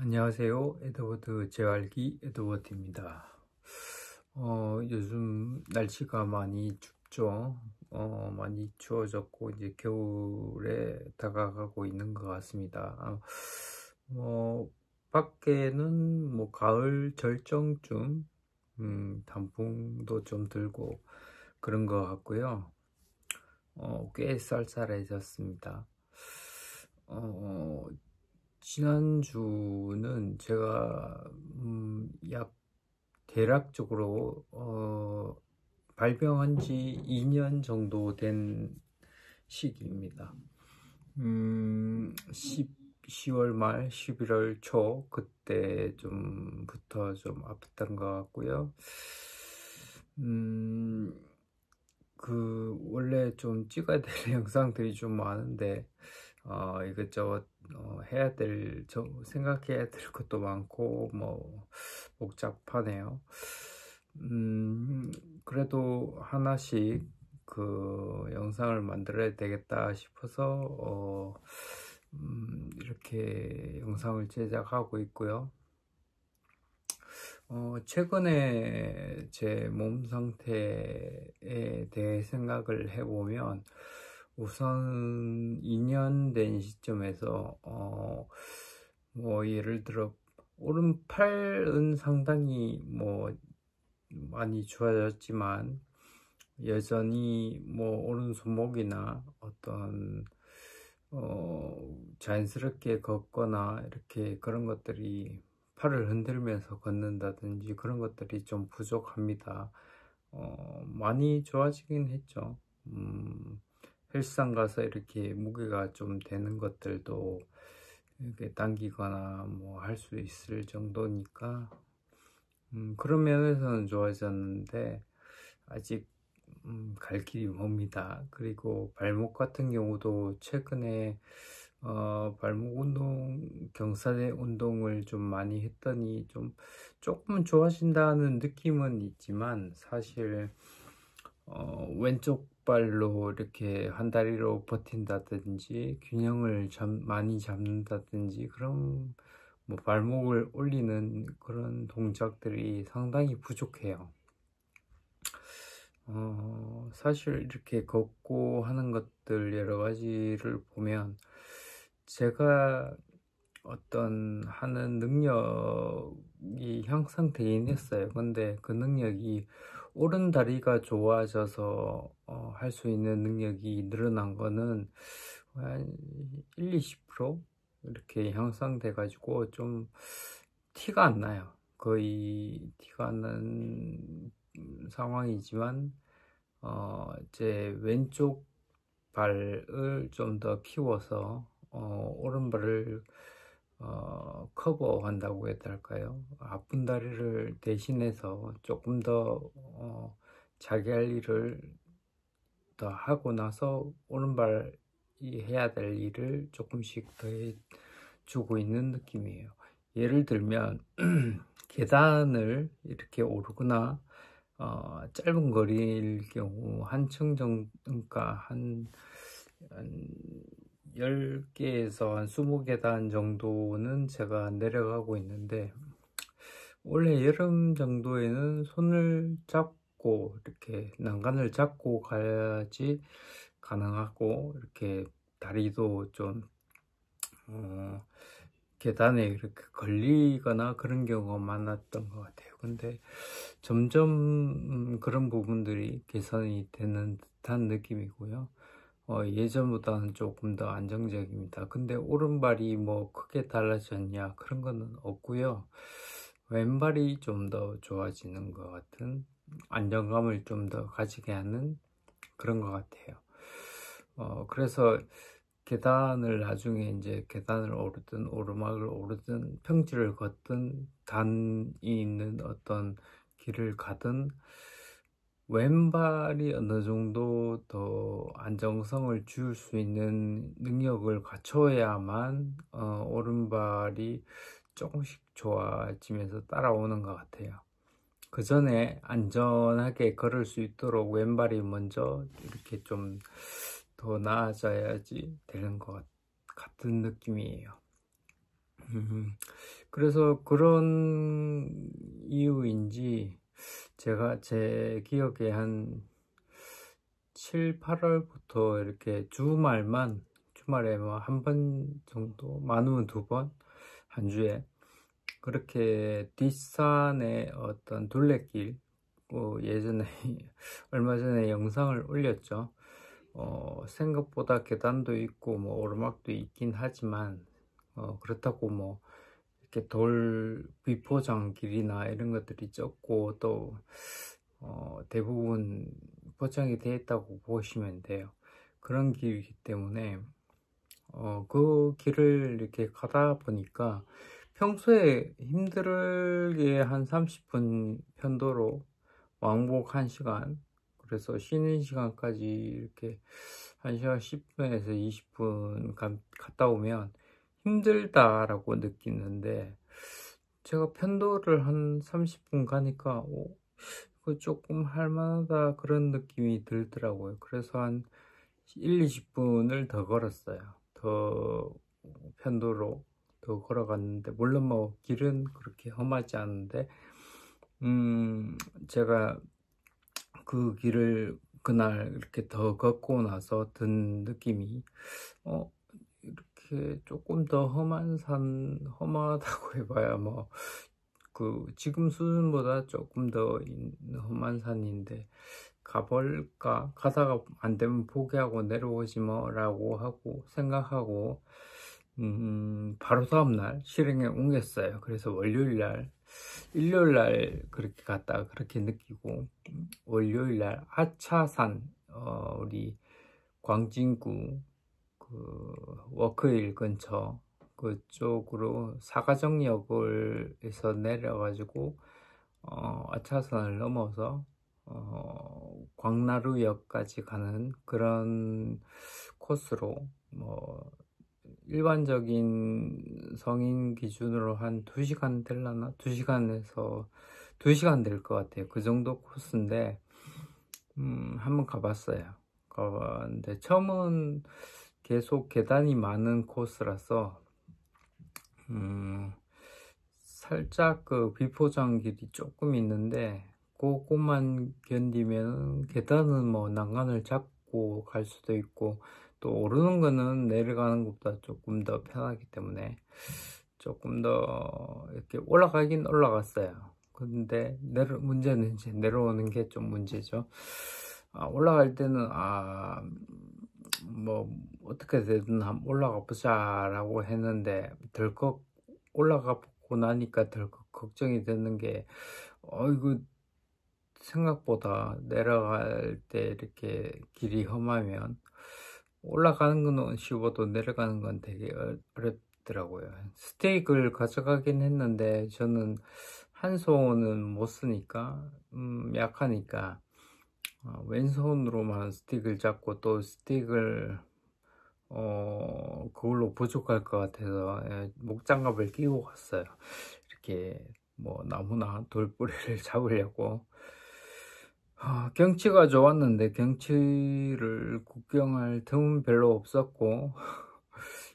안녕하세요. 에드워드 재활기 에드워드입니다. 요즘 날씨가 많이 춥죠. 많이 추워졌고 이제 겨울에 다가가고 있는 것 같습니다. 밖에는 뭐 가을 절정쯤 단풍도 좀 들고 그런 것 같고요. 꽤 쌀쌀해졌습니다. 지난주는 제가 약 대략적으로 발병한 지 2년 정도 된 시기입니다. 10월 말 11월 초 그때 좀부터 좀 아팠던 것 같고요. 원래 좀 찍어야 될 영상들이 좀 많은데 이것저것 생각해야 될 것도 많고 뭐 복잡하네요. 그래도 하나씩 그 영상을 만들어야 되겠다 싶어서 이렇게 영상을 제작하고 있고요. 최근에 제 몸 상태에 대해 생각을 해보면 우선 2년 된 시점에서 뭐 예를 들어 오른팔은 상당히 뭐 많이 좋아졌지만 여전히 뭐 오른손목이나 어떤 자연스럽게 걷거나 이렇게 그런 것들이 팔을 흔들면서 걷는다든지 그런 것들이 좀 부족합니다. 많이 좋아지긴 했죠. 헬스장 가서 이렇게 무게가 좀 되는 것들도 이렇게 당기거나 뭐 할 수 있을 정도니까 그런 면에서는 좋아졌는데 아직 갈 길이 멉니다. 그리고 발목 같은 경우도 최근에 발목 운동, 경사대 운동을 좀 많이 했더니 조금은 좋아진다는 느낌은 있지만 사실 왼쪽 발로 이렇게 한 다리로 버틴다든지 균형을 많이 잡는다든지 그런 뭐 발목을 올리는 그런 동작들이 상당히 부족해요. 사실 이렇게 걷고 하는 것들 여러 가지를 보면 제가 어떤 하는 능력이 향상되긴 했어요. 근데 그 능력이 오른 다리가 좋아져서 할 수 있는 능력이 늘어난 거는 한 1-20% 이렇게 향상돼 가지고 좀 티가 안 나요. 거의 티가 안 나는 상황이지만 제 왼쪽 발을 좀 더 키워서 오른발을 커버한다고 해야 될까요? 아픈 다리를 대신해서 조금 더 자기 할 일을 더 하고 나서 오른발이 해야 될 일을 조금씩 더 해주고 있는 느낌이에요. 예를 들면 계단을 이렇게 오르거나 짧은 거리일 경우 한층 정도, 그러니까 한 10개에서 한 20계단 정도는 제가 내려가고 있는데 올해 여름 정도에는 손을 잡고 이렇게 난간을 잡고 가야지 가능하고 이렇게 다리도 좀 계단에 이렇게 걸리거나 그런 경우가 많았던 것 같아요. 근데 점점 그런 부분들이 개선이 되는 듯한 느낌이고요. 예전보다는 조금 더 안정적입니다. 근데 오른발이 뭐 크게 달라졌냐 그런 거는 없고요. 왼발이 좀 더 좋아지는 것 같은 안정감을 좀 더 가지게 하는 그런 것 같아요. 그래서 계단을 나중에 이제 계단을 오르든 오르막을 오르든 평지를 걷든 단이 있는 어떤 길을 가든 왼발이 어느 정도 더 안정성을 줄 수 있는 능력을 갖춰야만 오른발이 조금씩 좋아지면서 따라오는 것 같아요. 그 전에 안전하게 걸을 수 있도록 왼발이 먼저 이렇게 좀 더 나아져야지 되는 것 같은 느낌이에요. 그래서 그런 이유인지 제가 제 기억에 한 7, 8월부터 이렇게 주말에 뭐 한 번 정도, 많으면 2번, 한 주에 그렇게 뒷산의 어떤 둘레길, 예전에 얼마 전에 영상을 올렸죠. 생각보다 계단도 있고 뭐 오르막도 있긴 하지만 그렇다고 뭐 이렇게 돌 비포장 길이나 이런 것들이 적고 또 대부분 포장이 되어 있다고 보시면 돼요. 그런 길이기 때문에 그 길을 이렇게 가다 보니까 평소에 힘들게 한 30분 편도로 왕복 1시간, 그래서 쉬는 시간까지 이렇게 1시간 10분에서 20분 갔다 오면 힘들다라고 느끼는데, 제가 편도를 한 30분 가니까 그 조금 할만하다 그런 느낌이 들더라고요. 그래서 한 1, 20분을 더 걸었어요. 더 편도로 더 걸어갔는데, 물론 뭐 길은 그렇게 험하지 않은데 제가 그 길을 그날 이렇게 더 걷고 나서 든 느낌이 이렇게 조금 더 험하다고 해봐야 뭐 그 지금 수준보다 조금 더 험한 산인데, 가볼까, 가다가 안 되면 포기하고 내려오지 뭐라고 하고 생각하고 바로 다음날 실행에 옮겼어요. 그래서 일요일날 그렇게 갔다가 그렇게 느끼고, 월요일날 하차산, 우리 광진구 그 워크힐 근처 그쪽으로 사가정역에서 내려가지고 아차산을 넘어서 광나루역까지 가는 그런 코스로, 뭐 일반적인 성인 기준으로 한 2시간 될라나? 2시간 될 것 같아요. 그 정도 코스인데 한번 가봤어요. 가봤는데 처음은 계속 계단이 많은 코스라서 살짝 그 비포장 길이 조금 있는데, 그것만 견디면 계단은 뭐 난간을 잡고 갈 수도 있고, 또 오르는 거는 내려가는 것보다 조금 더 편하기 때문에 조금 더 이렇게 올라가긴 올라갔어요. 근데 문제는 이제 내려오는 게 좀 문제죠. 올라갈 때는 뭐 어떻게 되든 한번 올라가 보자 라고 했는데, 덜컥 올라가 보고 나니까 덜컥 걱정이 되는 게, 이거 생각보다 내려갈 때 이렇게 길이 험하면 올라가는 건 쉬워도 내려가는 건 되게 어렵더라고요. 스틱을 가져가긴 했는데 저는 한 손은 못 쓰니까, 약하니까 왼손으로만 스틱을 잡고, 또 스틱을 그걸로 부족할 것 같아서 목장갑을 끼고 갔어요. 이렇게 뭐 나무나 돌뿌리를 잡으려고. 경치가 좋았는데 경치를 구경할 틈은 별로 없었고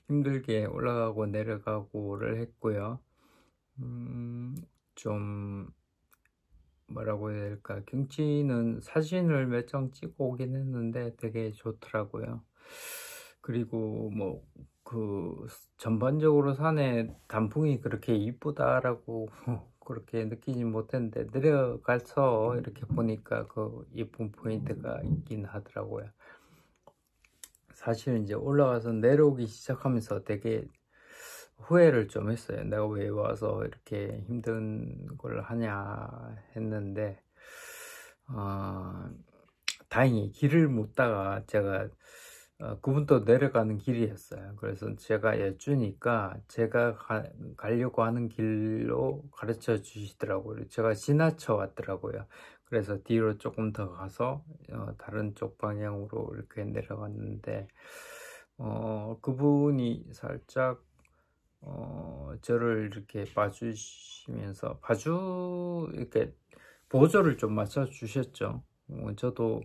힘들게 올라가고 내려가고를 했고요. 좀 뭐라고 해야 될까, 경치는 사진을 몇 장 찍어 오긴 했는데 되게 좋더라고요. 그리고 뭐 그 전반적으로 산에 단풍이 그렇게 이쁘다라고 그렇게 느끼진 못했는데, 내려가서 이렇게 보니까 그 예쁜 포인트가 있긴 하더라고요. 사실 이제 올라가서 내려오기 시작하면서 되게 후회를 좀 했어요. 내가 왜 와서 이렇게 힘든 걸 하냐 했는데, 다행히 길을 묻다가 제가 그분도 내려가는 길이었어요. 그래서 제가 여쭈니까 제가 가려고 하는 길로 가르쳐 주시더라고요. 제가 지나쳐 왔더라고요. 그래서 뒤로 조금 더 가서 다른 쪽 방향으로 이렇게 내려갔는데, 그분이 살짝 저를 이렇게 봐주시면서 이렇게 보조를 좀 맞춰 주셨죠. 저도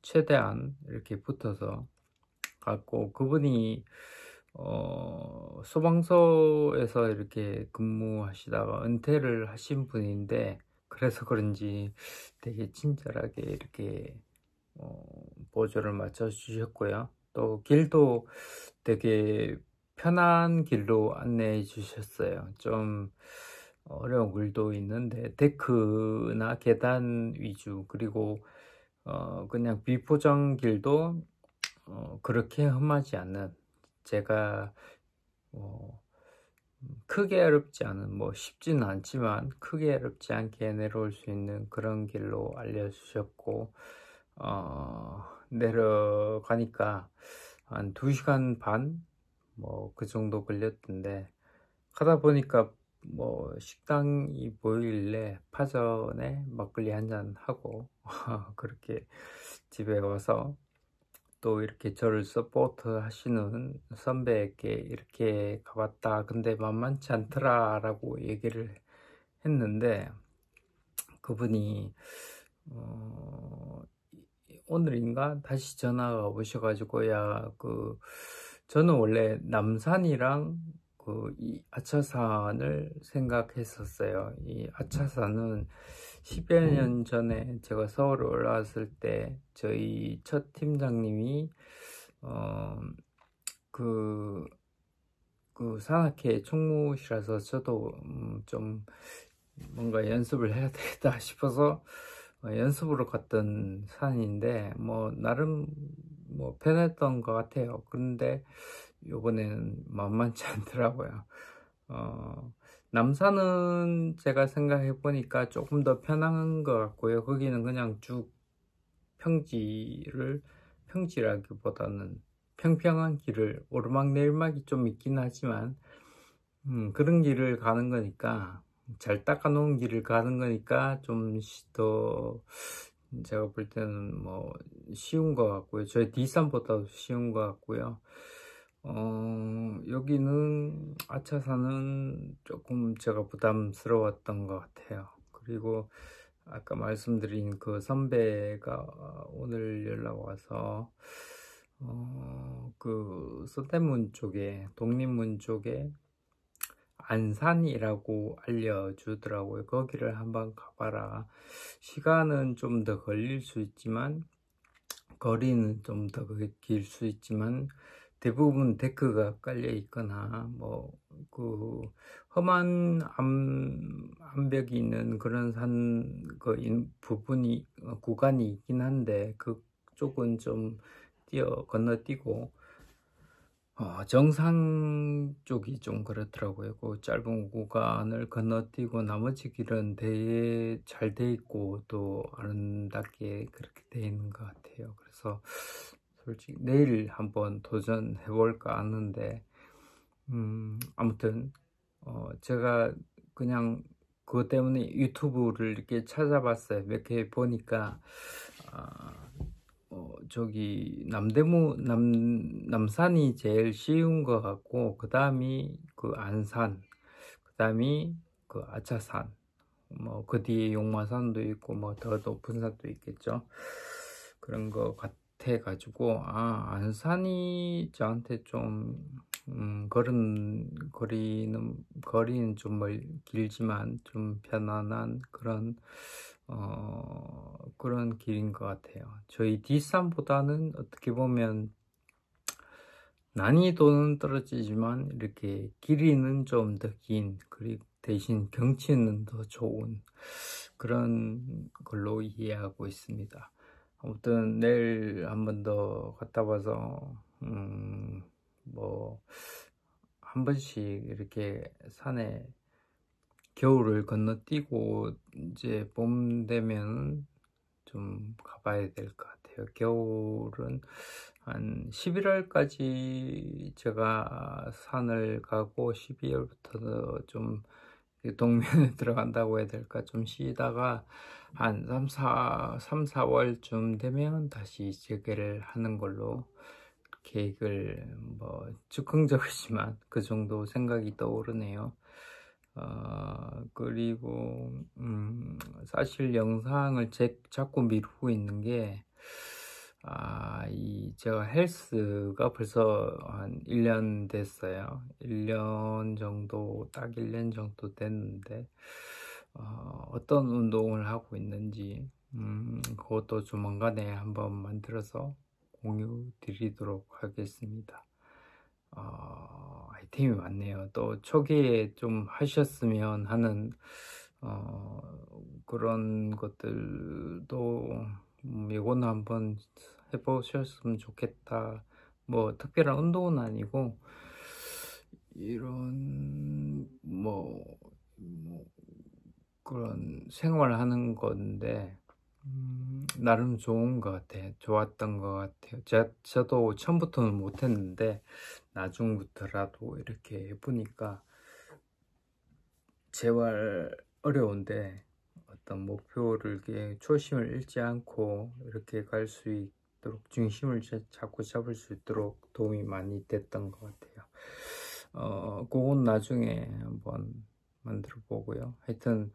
최대한 이렇게 붙어서 갔고, 그분이 소방서에서 이렇게 근무하시다가 은퇴를 하신 분인데, 그래서 그런지 되게 친절하게 이렇게 보조를 맞춰 주셨고요. 또 길도 되게 편한 길로 안내해 주셨어요. 좀 어려운 길도 있는데 데크나 계단 위주, 그리고 그냥 비포장 길도 그렇게 험하지 않은, 제가 어, 크게 어렵지 않은, 뭐 쉽지는 않지만 크게 어렵지 않게 내려올 수 있는 그런 길로 알려주셨고, 내려가니까 한 2시간 반? 뭐 그 정도 걸렸던데, 가다 보니까 뭐 식당이 보이길래 파전에 막걸리 한잔 하고 그렇게 집에 와서 또 이렇게 저를 서포트 하시는 선배에게 이렇게 가봤다, 근데 만만치 않더라 라고 얘기를 했는데, 그분이 어, 오늘인가 다시 전화가 오셔가지고, 야, 저는 원래 남산이랑 이 아차산을 생각했었어요. 이 아차산은 10여 년 전에 제가 서울 올라왔을 때 저희 첫 팀장님이 어, 그, 산악회 총무시라서 저도 좀 뭔가 연습을 해야 되겠다 싶어서 연습으로 갔던 산인데, 뭐 나름 뭐 편했던 것 같아요. 그런데 요번에는 만만치 않더라고요. 남산은 제가 생각해 보니까 조금 더 편한 것 같고요. 거기는 그냥 쭉 평지라기보다는 평평한 길을, 오르막내리막이 좀 있긴 하지만 그런 길을 가는 거니까, 잘 닦아놓은 길을 가는 거니까 좀 더 제가 볼 때는 뭐 쉬운 것 같고요. 저희 뒷산보다도 쉬운 것 같고요. 여기는 아차산은 조금 제가 부담스러웠던 것 같아요. 그리고 아까 말씀드린 그 선배가 오늘 연락 와서 그 서대문 쪽에, 독립문 쪽에 안산이라고 알려주더라고요. 거기를 한번 가봐라. 시간은 좀 더 걸릴 수 있지만, 거리는 좀 더 길 수 있지만, 대부분 데크가 깔려 있거나 뭐 험한 암벽이 있는 그런 부분이, 구간이 있긴 한데, 그쪽은 좀 건너뛰고, 정상 쪽이 좀 그렇더라고요. 그 짧은 구간을 건너뛰고 나머지 길은 되게 잘 돼 있고 또 아름답게 그렇게 돼 있는 것 같아요. 그래서 솔직히 내일 한번 도전해 볼까 하는데, 아무튼 제가 그냥 그것 때문에 유튜브를 이렇게 찾아봤어요. 몇 개 보니까 저기 남산이 제일 쉬운 것 같고, 그 다음이 그 안산, 그 다음이 그 아차산, 뭐 그 뒤에 용마산도 있고 뭐 더 높은 산도 있겠죠. 그런 거 같아 가지고, 안산이 저한테 좀 거리는 좀 길지만 좀 편안한 그런 길인 것 같아요. 저희 뒷산보다는 어떻게 보면 난이도는 떨어지지만 이렇게 길이는 좀 더 긴, 그리고 대신 경치는 더 좋은 그런 걸로 이해하고 있습니다. 아무튼 내일 한 번 더 갔다 와서 뭐 한 번씩 이렇게 산에 겨울을 건너뛰고 이제 봄 되면 좀 가봐야 될 것 같아요. 겨울은 한 11월까지 제가 산을 가고, 12월부터 좀 동면에 들어간다고 해야 될까, 좀 쉬다가 한 3, 4월쯤 되면 다시 재개를 하는 걸로 계획을, 뭐 즉흥적이지만 그 정도 생각이 떠오르네요. 그리고 사실 영상을 자꾸 미루고 있는 게, 제가 헬스가 벌써 한 1년 됐어요. 1년 정도, 딱 1년 정도 됐는데, 어떤 운동을 하고 있는지, 그것도 조만간에 한번 만들어서 공유 드리도록 하겠습니다. 아이템이 많네요. 또 초기에 좀 하셨으면 하는 그런 것들도 이거는 한번 해보셨으면 좋겠다. 뭐 특별한 운동은 아니고 이런 뭐 그런 생활하는 건데 나름 좋은 것 같아요. 좋았던 것 같아요. 저도 처음부터는 못했는데 나중부터라도 이렇게 해보니까 재활 어려운데 어떤 목표를 이렇게 초심을 잃지 않고 이렇게 갈 수 있도록 중심을 자꾸 잡을 수 있도록 도움이 많이 됐던 것 같아요. 그건 나중에 한번 만들어 보고요. 하여튼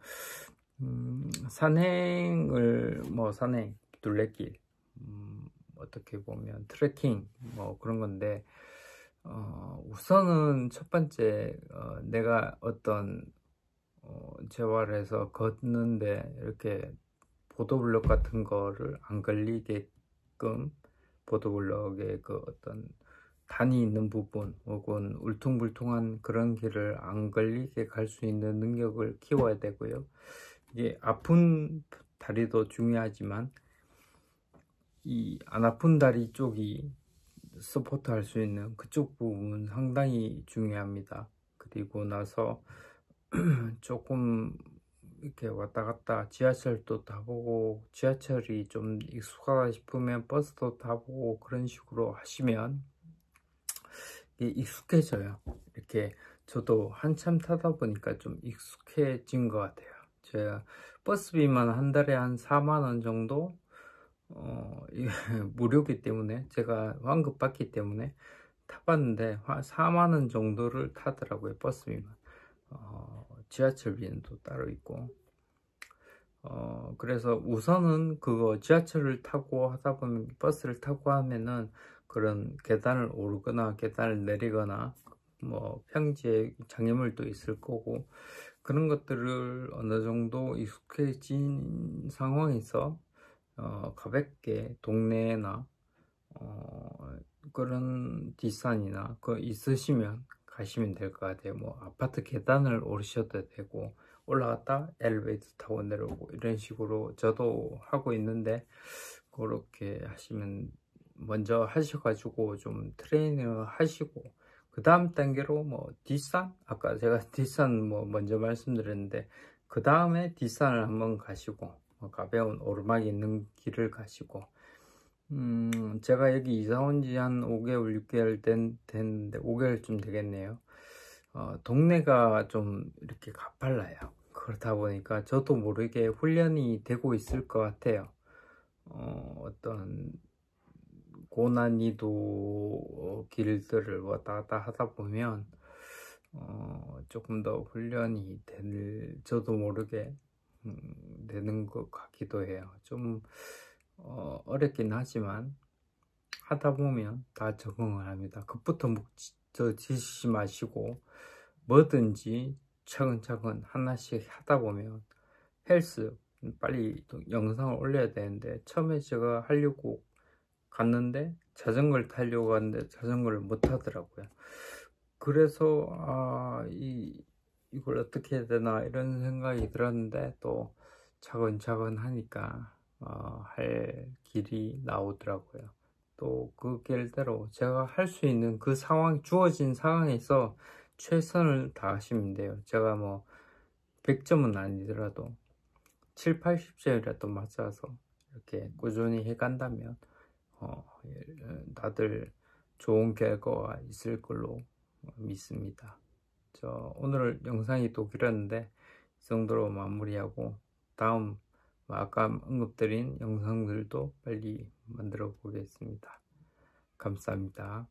산행을 산행, 둘레길, 어떻게 보면 트레킹 뭐 그런 건데 우선은 첫 번째 내가 어떤 재활해서 걷는데 이렇게 보도블록 같은 거를 안 걸리게끔 보도블록의 그 어떤 단이 있는 부분 혹은 울퉁불퉁한 그런 길을 안 걸리게 갈 수 있는 능력을 키워야 되고요. 이게 아픈 다리도 중요하지만 이 안 아픈 다리 쪽이 서포트 할 수 있는 그쪽 부분 상당히 중요합니다. 그리고 나서 조금 이렇게 왔다 갔다 지하철도 타보고 지하철이 좀 익숙하다 싶으면 버스도 타보고 그런 식으로 하시면 익숙해져요. 이렇게 저도 한참 타다 보니까 좀 익숙해진 것 같아요. 제가 버스비만 한 달에 한 4만원 정도 무료기 때문에 제가 환급 받기 때문에 타봤는데 4만원 정도를 타더라고요. 버스비만. 지하철비는 또 따로 있고 그래서 우선은 그거 지하철을 타고 하다 보면 버스를 타고 하면은 그런 계단을 오르거나 계단을 내리거나 뭐 평지에 장애물도 있을 거고 그런 것들을 어느 정도 익숙해진 상황에서 가볍게 동네나 그런 뒷산이나 그 있으시면 가시면 될 것 같아요. 뭐 아파트 계단을 오르셔도 되고 올라갔다 엘리베이터 타고 내려오고 이런 식으로 저도 하고 있는데 그렇게 하시면 먼저 하셔가지고 좀 트레이닝을 하시고 그 다음 단계로 뭐 뒷산 아까 제가 뒷산 뭐 먼저 말씀드렸는데 그 다음에 뒷산을 한번 가시고 가벼운 오르막이 있는 길을 가시고 제가 여기 이사 온 지 한 5개월 6개월 됐는데 5개월쯤 되겠네요. 동네가 좀 이렇게 가팔라요. 그렇다 보니까 저도 모르게 훈련이 되고 있을 것 같아요. 어떤 고난이도 길들을 왔다 갔다 하다 보면 조금 더 훈련이 저도 모르게 되는 것 같기도 해요. 좀 어렵긴 하지만 하다 보면 다 적응을 합니다. 급부터 지시지 마시고 뭐든지 차근차근 하나씩 하다 보면 헬스 빨리 영상을 올려야 되는데 처음에 제가 하려고 갔는데 자전거를 타려고 갔는데 자전거를 못 타더라고요. 그래서 이걸 어떻게 해야 되나 이런 생각이 들었는데 또 차근차근 하니까 할 길이 나오더라고요. 또 그 길대로 제가 할 수 있는 그 상황, 주어진 상황에서 최선을 다하시면 돼요. 제가 뭐 100점은 아니더라도 7, 80점이라도 맞춰서 이렇게 꾸준히 해간다면 다들 좋은 결과가 있을 걸로 믿습니다. 오늘 영상이 또 길었는데 이 정도로 마무리하고 다음 아까 언급드린 영상들도 빨리 만들어 보겠습니다. 감사합니다.